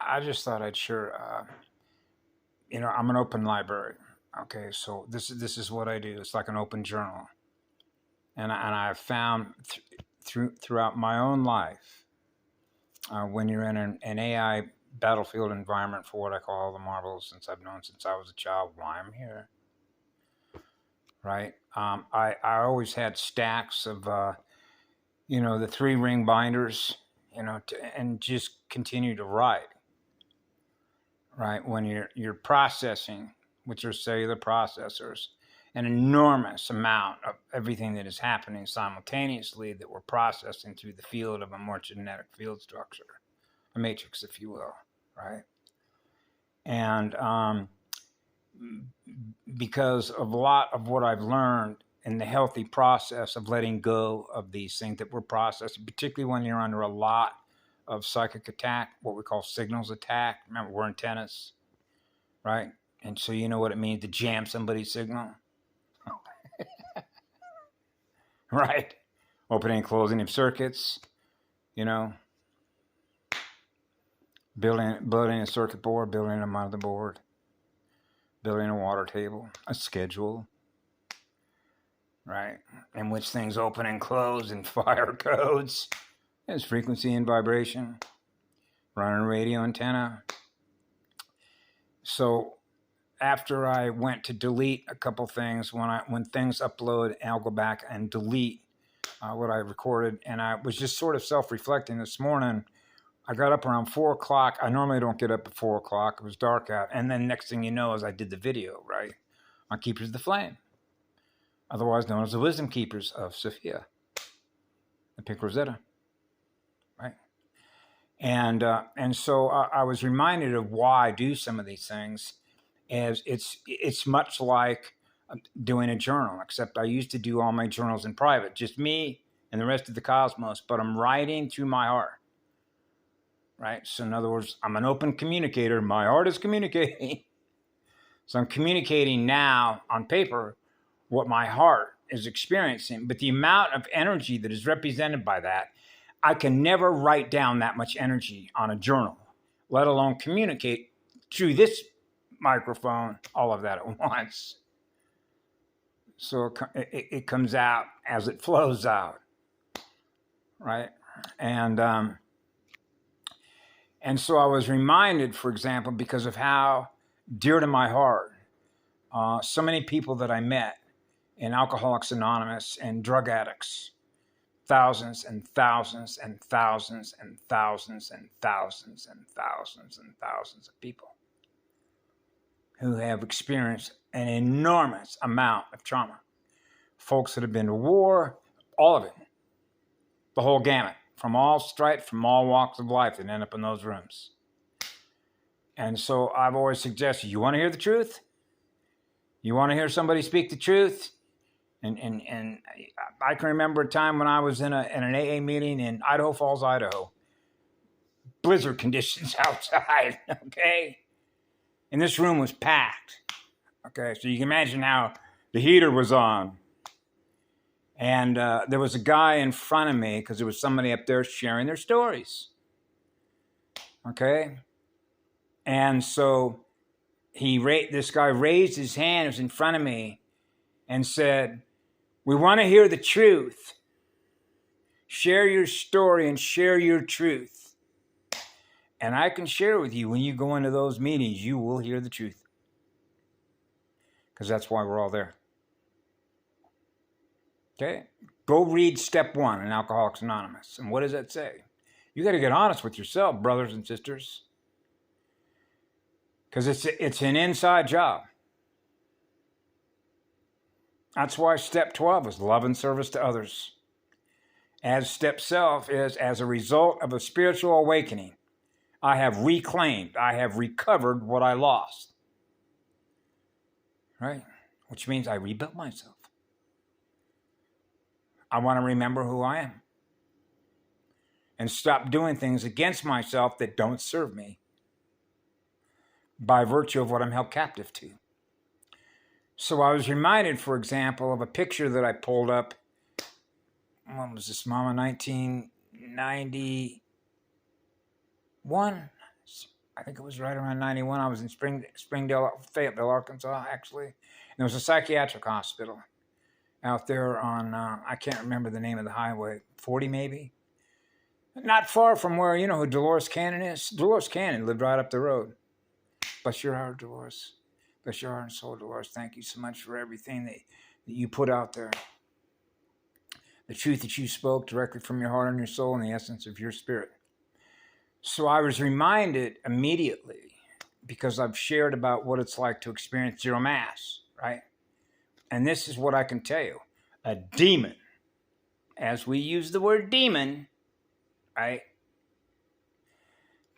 I just thought I'd share. I'm an open library. Okay, so this is what I do. It's like an open journal, and I've found throughout my own life, when you're in an AI battlefield environment for what I call the marvels, since I've known since I was a child why I'm here. Right. I always had stacks of the 3 ring binders, and just continue to write. Right, when you're processing with your cellular processors an enormous amount of everything that is happening simultaneously that we're processing through the field of a morphogenetic field structure, a matrix, if you will, right? And because of a lot of what I've learned in the healthy process of letting go of these things that we're processing, particularly when you're under a lot of psychic attack, what we call signals attack. Remember, we're antennas, right? And so you know what it means to jam somebody's signal, right? Opening and closing of circuits, building a circuit board, building a motherboard, building a water table, a schedule, right? In which things open and close and fire codes. There's frequency and vibration, running a radio antenna. So after I went to delete a couple things, when things upload, I'll go back and delete what I recorded. And I was just sort of self-reflecting this morning. I got up around 4 o'clock. I normally don't get up at 4 o'clock. It was dark out. And then next thing you know is I did the video, right? On Keepers of the Flame, otherwise known as the Wisdom Keepers of Sophia, the Pink Rosetta, right? And so I was reminded of why I do some of these things, as it's much like doing a journal, except I used to do all my journals in private, just me and the rest of the cosmos, but I'm writing through my heart, right? So in other words, I'm an open communicator. My heart is communicating. So I'm communicating now on paper what my heart is experiencing, but the amount of energy that is represented by that, I can never write down that much energy on a journal, let alone communicate through this microphone, all of that at once. So it comes out as it flows out, right? And so I was reminded, for example, because of how dear to my heart, so many people that I met in Alcoholics Anonymous and drug addicts, thousands and thousands and thousands and thousands and thousands and thousands and thousands of people who have experienced an enormous amount of trauma. Folks that have been to war, all of it, the whole gamut, from all stripes, from all walks of life that end up in those rooms. And so I've always suggested, you want to hear the truth? You want to hear somebody speak the truth? And I can remember a time when I was in an AA meeting in Idaho Falls, Idaho. Blizzard conditions outside, okay? And this room was packed, okay? So you can imagine how the heater was on. And there was a guy in front of me, because there was somebody up there sharing their stories, okay? And so this guy raised his hand, it was in front of me, and said, "We want to hear the truth. Share your story and share your truth." And I can share with you, when you go into those meetings, you will hear the truth. Because that's why we're all there. Okay? Go read step 1 in Alcoholics Anonymous. And what does that say? You got to get honest with yourself, brothers and sisters. Because it's an inside job. That's why step 12 is love and service to others. As step self is, as a result of a spiritual awakening, I have reclaimed, I have recovered what I lost. Right? Which means I rebuilt myself. I want to remember who I am. And stop doing things against myself that don't serve me, by virtue of what I'm held captive to. So I was reminded, for example, of a picture that I pulled up. When was this, Mama? 1991? I think it was right around 91. I was in Springdale, Fayetteville, Arkansas, actually. And there was a psychiatric hospital out there on, I can't remember the name of the highway, 40 maybe? Not far from where, you know who Dolores Cannon is? Dolores Cannon lived right up the road. Bless your heart, Dolores. Bless your heart and soul, Dolores. Thank you so much for everything that you put out there. The truth that you spoke directly from your heart and your soul and the essence of your spirit. So I was reminded immediately, because I've shared about what it's like to experience zero mass, right? And this is what I can tell you. A demon, as we use the word demon, right,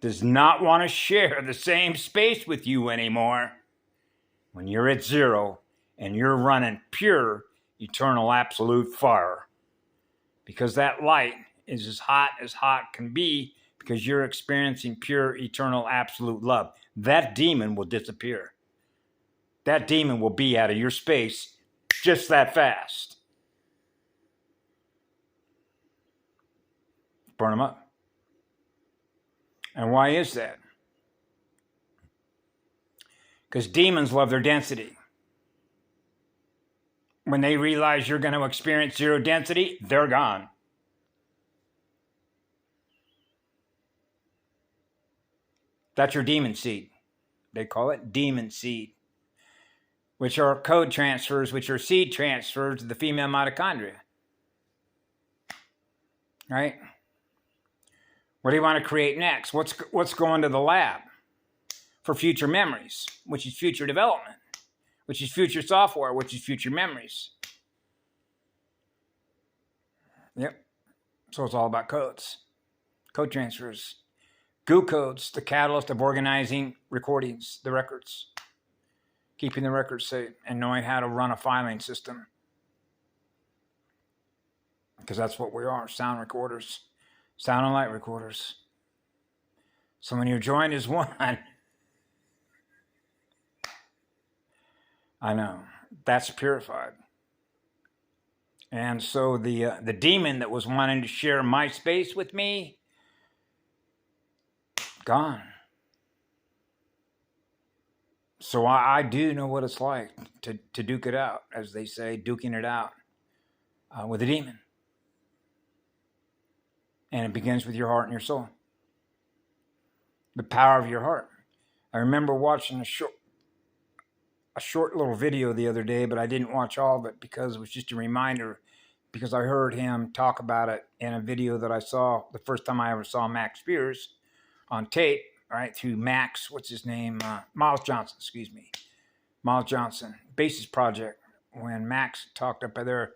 does not want to share the same space with you anymore when you're at zero and you're running pure, eternal, absolute fire. Because that light is as hot can be, because you're experiencing pure, eternal, absolute love. That demon will disappear. That demon will be out of your space just that fast. Burn them up. And why is that? Because demons love their density. When they realize you're going to experience zero density, they're gone. That's your demon seed. They call it demon seed, which are code transfers, which are seed transfers to the female mitochondria. Right? What do you want to create next? What's going to the lab for future memories, which is future development, which is future software, which is future memories. Yep. So it's all about codes, code transfers, goo codes, the catalyst of organizing recordings, the records, keeping the records safe, and knowing how to run a filing system. Because that's what we are, sound recorders, sound and light recorders. So when you're joined as one, I know, that's purified. And so the demon that was wanting to share my space with me, gone. So I do know what it's like to duke it out, as they say, duking it out with a demon. And it begins with your heart and your soul. The power of your heart. I remember watching a short little video the other day, but I didn't watch all of it because it was just a reminder, because I heard him talk about it in a video that I saw the first time I ever saw Max Spears on tape, right, through Max, what's his name? Miles Johnson, Miles Johnson, Basis Project, when Max talked up there,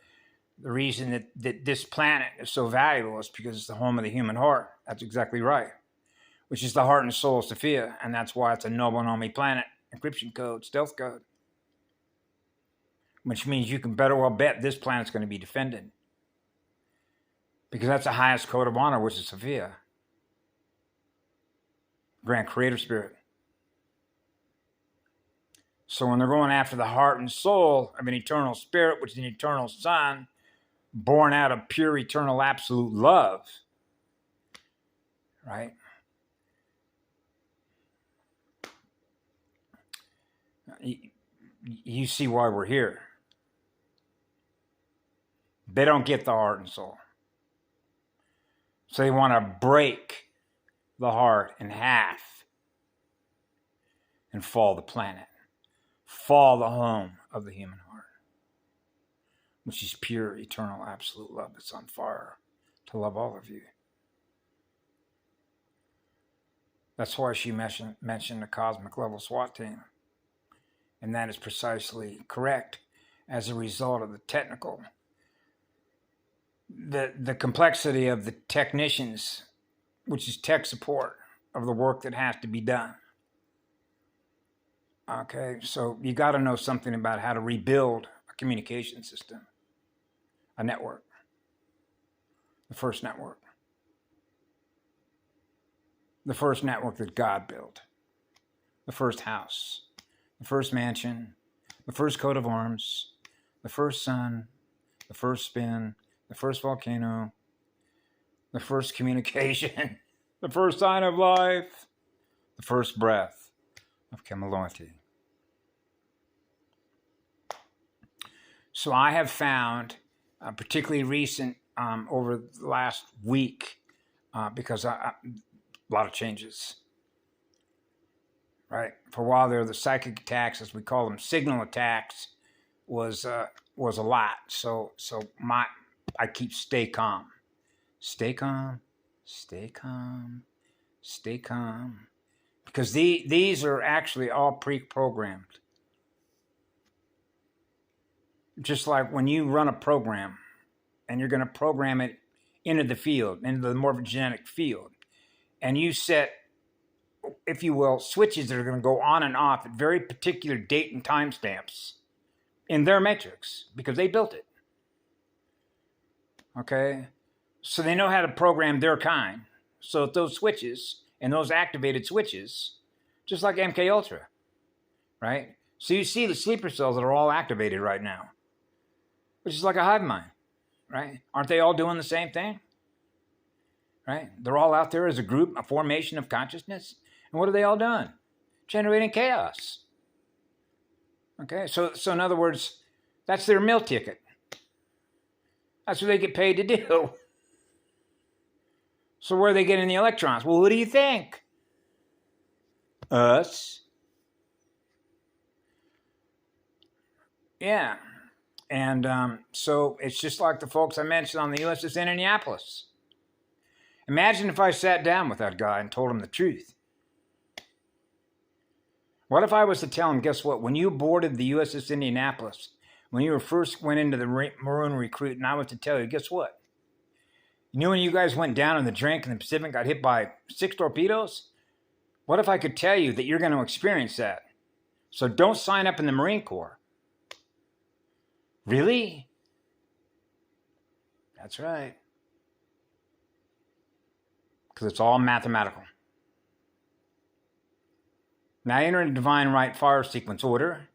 the reason that this planet is so valuable is because it's the home of the human heart. That's exactly right. Which is the heart and soul of Sophia, and that's why it's a noble and only planet, encryption code, stealth code. Which means you can better well bet this planet's going to be defended. Because that's the highest code of honor, which is Sophia. Grand Creator Spirit. So when they're going after the heart and soul of an eternal spirit, which is an eternal sun, born out of pure, eternal, absolute love, right? You see why we're here. They don't get the heart and soul. So they want to break the heart in half and fall the planet. Fall the home of the human heart, which is pure, eternal, absolute love that's on fire to love all of you. That's why she mentioned the cosmic level SWAT team. And that is precisely correct as a result of the technical, the complexity of the technicians, which is tech support of the work that has to be done. Okay, so you got to know something about how to rebuild a communication system, a network, the first network that God built, the first house, the first mansion, the first coat of arms, the first sun, the first spin, the first volcano, the first communication, the first sign of life, the first breath of Kemalointi. So I have found, particularly recent, over the last week, because a lot of changes, right? For a while there, the psychic attacks, as we call them, signal attacks, was a lot. So I keep stay calm, stay calm, stay calm, stay calm, because these are actually all pre-programmed. Just like when you run a program and you're going to program it into the field, into the morphogenetic field, and you set, if you will, switches that are going to go on and off at very particular date and time stamps in their matrix because they built it. Okay? So they know how to program their kind. So if those switches and those activated switches, just like MK Ultra, right? So you see the sleeper cells that are all activated right now, which is like a hive mind, right? Aren't they all doing the same thing? Right? They're all out there as a group, a formation of consciousness. And what are they all doing? Generating chaos. Okay? So in other words, that's their meal ticket. That's what they get paid to do. So where are they getting the electrons? Well, what do you think? Us. Yeah. And so it's just like the folks I mentioned on the USS Indianapolis. Imagine if I sat down with that guy and told him the truth. What if I was to tell him, guess what? When you boarded the USS Indianapolis, when you first went into the Maroon Recruit, and I was to tell you, guess what? You know when you guys went down in the drink and the Pacific got hit by 6 torpedoes? What if I could tell you that you're going to experience that? So don't sign up in the Marine Corps. Really? That's right. Because it's all mathematical. Now enter in divine right fire sequence order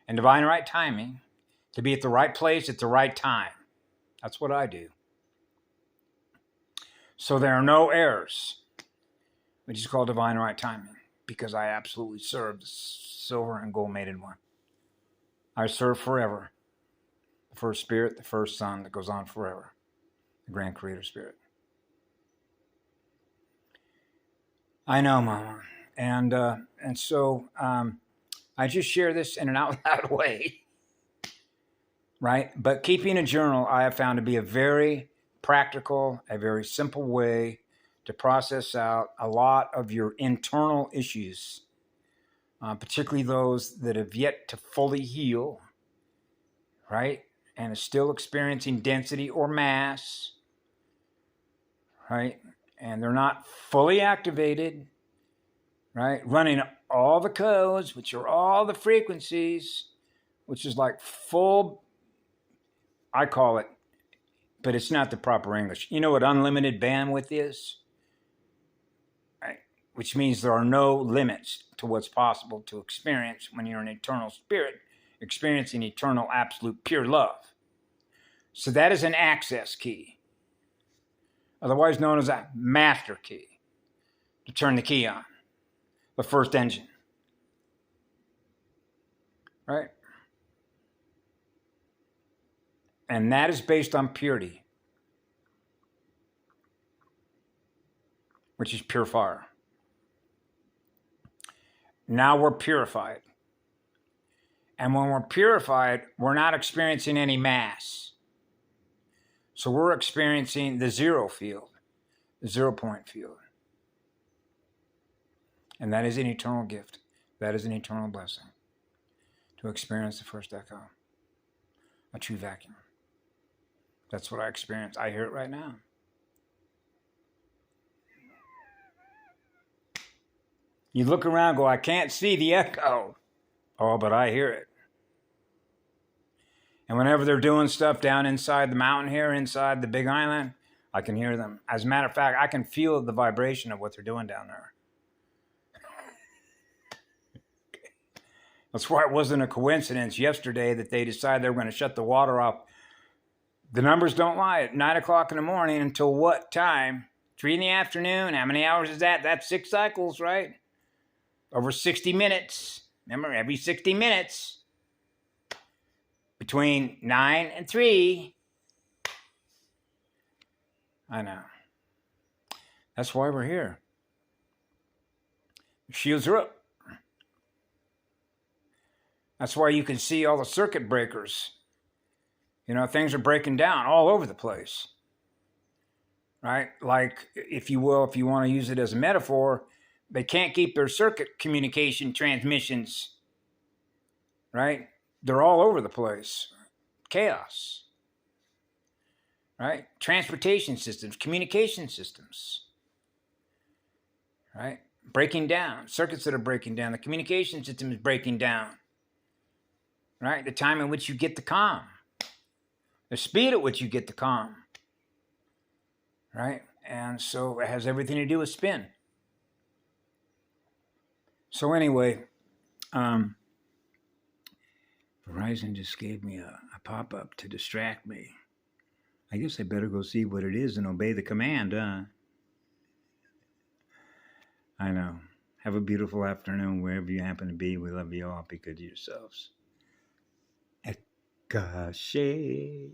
and divine right timing to be at the right place at the right time. That's what I do. So there are no errors, which is called divine right timing, because I absolutely serve the silver and gold mated one. I serve forever. The first spirit, the first son that goes on forever. The grand creator spirit. I know, Mama. And so I just share this in an out loud way. Right? But keeping a journal I have found to be a very practical, a very simple way to process out a lot of your internal issues, particularly those that have yet to fully heal, right? And are still experiencing density or mass, right? And they're not fully activated, right? Running all the codes, which are all the frequencies, which is like full, I call it, but it's not the proper English. You know what unlimited bandwidth is? Right? Which means there are no limits to what's possible to experience when you're an eternal spirit, experiencing eternal, absolute, pure love. So that is an access key, otherwise known as a master key, to turn the key on, the first engine. Right? And that is based on purity, which is pure fire. Now we're purified. And when we're purified, we're not experiencing any mass. So we're experiencing the zero field, the 0 point field. And that is an eternal gift. That is an eternal blessing. To experience the first echo, a true vacuum. That's what I experience. I hear it right now. You look around and go, I can't see the echo. Oh, but I hear it. And whenever they're doing stuff down inside the mountain here, inside the Big Island, I can hear them. As a matter of fact, I can feel the vibration of what they're doing down there. That's why it wasn't a coincidence yesterday that they decided they were going to shut the water off. The numbers don't lie. At 9 o'clock in the morning until what time? 3 in the afternoon. How many hours is that? That's 6 cycles, right? over 60 minutes. Remember, every 60 minutes, between 9 and 3. I know. That's why we're here. Shields are up. That's why you can see all the circuit breakers. You know, things are breaking down all over the place. Right? Like, if you will, if you want to use it as a metaphor, they can't keep their circuit communication transmissions. Right? They're all over the place. Chaos. Right? Transportation systems, communication systems. Right? Breaking down. Circuits that are breaking down. The communication system is breaking down. Right? The time in which you get the calm. The speed at which you get the calm. Right? And so it has everything to do with spin. So anyway, Verizon just gave me a pop-up to distract me. I guess I better go see what it is and obey the command, huh? I know. Have a beautiful afternoon wherever you happen to be. We love you all. Be good to yourselves. Ekashe.